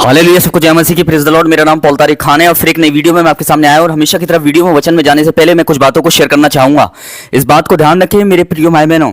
Hallelujah, सबको जय मसीह की, प्रेज द लॉर्ड। मेरा नाम पॉल तारिक खान है और फिर एक नई वीडियो में मैं आपके सामने आया और हमेशा की तरह वीडियो में वचन में जाने से पहले मैं कुछ बातों को शेयर करना चाहूंगा। इस बात को ध्यान रखिए मेरे प्रिय भाई बहनों,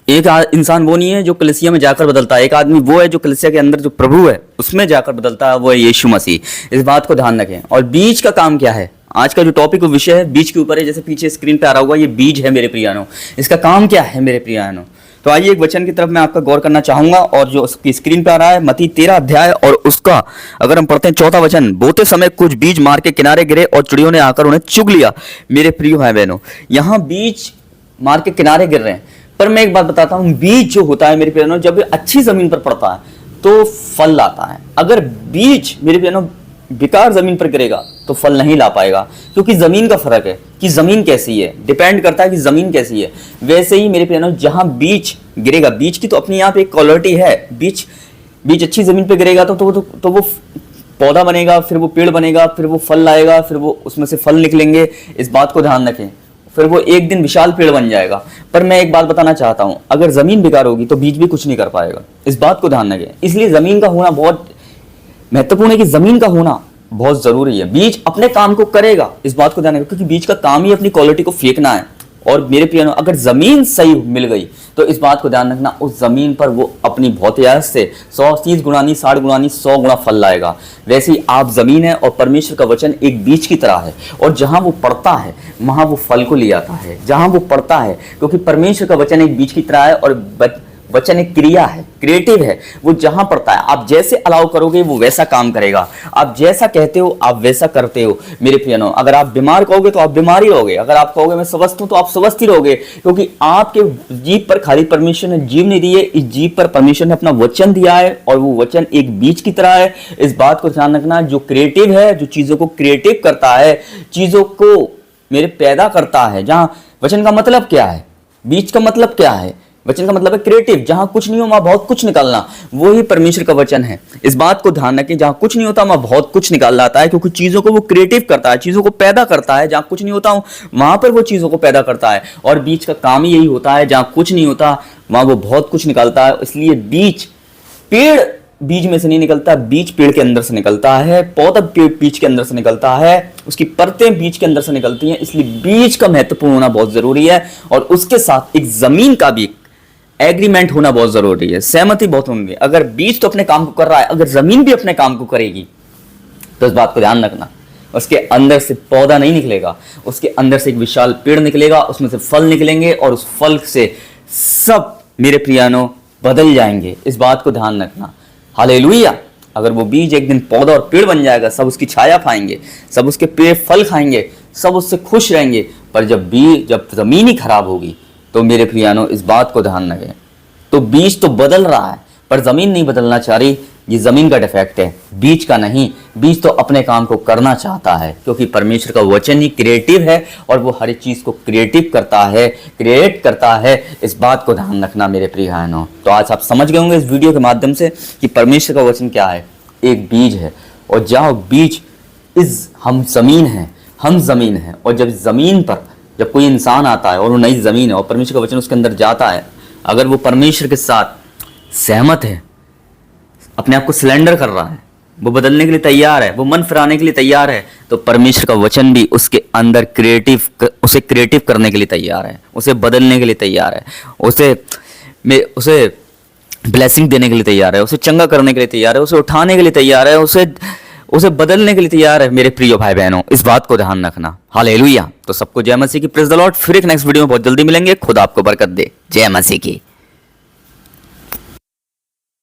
एक इंसान वो नहीं है जो कलीसिया में जाकर बदलता है, एक आदमी वो है जो कलीसिया के अंदर जो प्रभु है उसमें जाकर बदलता है, वो है यीशु मसीह। इस बात को ध्यान रखें। और बीज का काम क्या है? आज का जो टॉपिक विषय है बीज के ऊपर है, जैसे पीछे स्क्रीन पे आ रहा होगा, ये बीज है मेरे प्रियानो। इसका काम क्या है मेरे प्रियानो? तो आइए एक वचन की तरफ मैं आपका गौर करना चाहूंगा, और जो उसकी स्क्रीन पे आ रहा है मत्ती 13 अध्याय और उसका अगर हम पढ़ते हैं 4वां वचन, बोते समय कुछ बीज मार के किनारे गिरे और चिड़ियों ने आकर उन्हें चुग लिया। मेरे प्रिय भाई बहनों, यहाँ बीज मार के किनारे गिर रहे हैं, पर मैं एक बात बताता हूँ, बीज जो होता है मेरे प्रियो, जब अच्छी जमीन पर पड़ता है तो फल लाता है। अगर बीज मेरे प्रियो बेकार जमीन पर गिरेगा तो फल नहीं ला पाएगा, क्योंकि जमीन का फर्क है कि जमीन कैसी है, डिपेंड करता है कि जमीन कैसी है। वैसे ही मेरे प्रियो, जहां बीज गिरेगा, बीज की तो अपनी यहाँ पे एक क्वालिटी है, बीज अच्छी जमीन पे गिरेगा तो वो पौधा बनेगा, फिर वो पेड़ बनेगा, फिर वो फल लाएगा, फिर वो उसमें से फल निकलेंगे। इस बात को ध्यान रखें, फिर वो एक दिन विशाल पेड़ बन जाएगा। पर मैं एक बात बताना चाहता हूं, अगर जमीन बेकार होगी तो बीज भी कुछ नहीं कर पाएगा। इस बात को ध्यान रखें। इसलिए जमीन का होना बहुत महत्वपूर्ण है, कि जमीन का होना बहुत जरूरी है। बीज अपने काम को करेगा, इस बात को ध्यान रखें, क्योंकि बीज का काम ही अपनी क्वालिटी को फेंकना है। और मेरे प्रियो, अगर जमीन सही मिल गई तो इस बात को ध्यान रखना, उस जमीन पर वो अपनी भौतिक से 130 गुना नहीं, 60 गुना नहीं, 100 गुना फल लाएगा। वैसे ही आप जमीन है और परमेश्वर का वचन एक बीज की तरह है, और जहां वो पड़ता है वहां वो फल को ले आता है। जहां वो पड़ता है, क्योंकि परमेश्वर का वचन एक बीज की तरह है और वचन एक क्रिया है, क्रिएटिव है। वो जहां पड़ता है, आप जैसे अलाउ करोगे वो वैसा काम करेगा, आप जैसा कहते हो आप वैसा करते हो। मेरे प्रियो, अगर आप बीमार कहोगे तो आप बीमार ही रहोगे, अगर आप कहोगे मैं स्वस्थ हूं तो आप स्वस्थ ही रहोगे, क्योंकि आपके जीभ पर खाली परमेश्वर ने जीव नहीं दी है, इस जीभ पर परमेश्वर ने अपना वचन दिया है, और वो वचन एक बीज की तरह है। इस बात को ध्यान रखना, जो क्रिएटिव है, जो चीजों को क्रिएटिव करता है, चीजों को मेरे पैदा करता है। जहां वचन का मतलब क्या है, बीज का मतलब क्या है? वचन का मतलब है क्रिएटिव। जहां कुछ नहीं हो वहां बहुत कुछ निकालना, वो ही परमेश्वर का वचन है। इस बात को ध्यान रखें, जहां कुछ नहीं होता वहां बहुत कुछ निकाल लाता है, क्योंकि चीजों को वो क्रिएटिव करता है, चीजों को पैदा करता है। जहां कुछ नहीं होता वहां पर वो चीजों को पैदा करता है, और बीज का काम ही यही होता है, जहां कुछ नहीं होता वहां वो बहुत कुछ निकालता है। इसलिए पेड़ बीज में से नहीं निकलता, बीज पेड़ के अंदर से निकलता है, पौधा बीज के अंदर से निकलता है, उसकी परतें बीज के अंदर से निकलती हैं। इसलिए बीज का महत्वपूर्ण होना बहुत जरूरी है, और उसके साथ एक जमीन का भी एग्रीमेंट होना बहुत जरूरी है, सहमति बहुत होनी है। अगर बीज तो अपने काम को कर रहा है, अगर जमीन भी अपने काम को करेगी तो इस बात को ध्यान रखना, उसके अंदर से पौधा नहीं निकलेगा, उसके अंदर से एक विशाल पेड़ निकलेगा, उसमें से फल निकलेंगे, और उस फल से सब मेरे प्रियानो बदल जाएंगे। इस बात को ध्यान रखना। हालेलुया। अगर वो बीज एक दिन पौधा और पेड़ बन जाएगा, सब उसकी छाया पाएंगे, सब उसके पेड़ फल खाएंगे, सब उससे खुश रहेंगे। पर जब जमीन ही खराब होगी तो मेरे प्रियानो इस बात को ध्यान रखें, तो बीज तो बदल रहा है पर जमीन नहीं बदलना चाह रही। ये जमीन का डिफेक्ट है, बीज का नहीं। बीज तो अपने काम को करना चाहता है, क्योंकि परमेश्वर का वचन ही क्रिएटिव है, और वो हर एक चीज को क्रिएटिव करता है, क्रिएट करता है। इस बात को ध्यान रखना मेरे प्रिय भाइयों। तो आज आप समझ गए होंगे इस वीडियो के माध्यम से कि परमेश्वर का वचन क्या है, एक बीज है। और जहाँ बीज हम जमीन है, और जब जमीन पर जब कोई इंसान आता है और वो नई जमीन है और परमेश्वर का वचन उसके अंदर जाता है, अगर वो परमेश्वर के साथ सहमत है, अपने आप को सिलेंडर कर रहा है, वो बदलने के लिए तैयार है, वो मन फिराने के लिए तैयार है, तो परमेश्वर का वचन भी उसके अंदर उसे क्रिएटिव करने के लिए तैयार है, उसे बदलने के लिए तैयार है, उसे ब्लेसिंग देने के लिए तैयार है, उसे चंगा करने के लिए तैयार है, उसे उठाने के लिए तैयार है, उसे बदलने के लिए तैयार है। मेरे प्रिय भाई बहनों, इस बात को ध्यान रखना। हालेलुया। तो सबको जय मसीह की, प्रेज द लॉर्ड। फिर एक नेक्स्ट वीडियो में बहुत जल्दी मिलेंगे। खुदा आपको बरकत दे। जय मसीह की।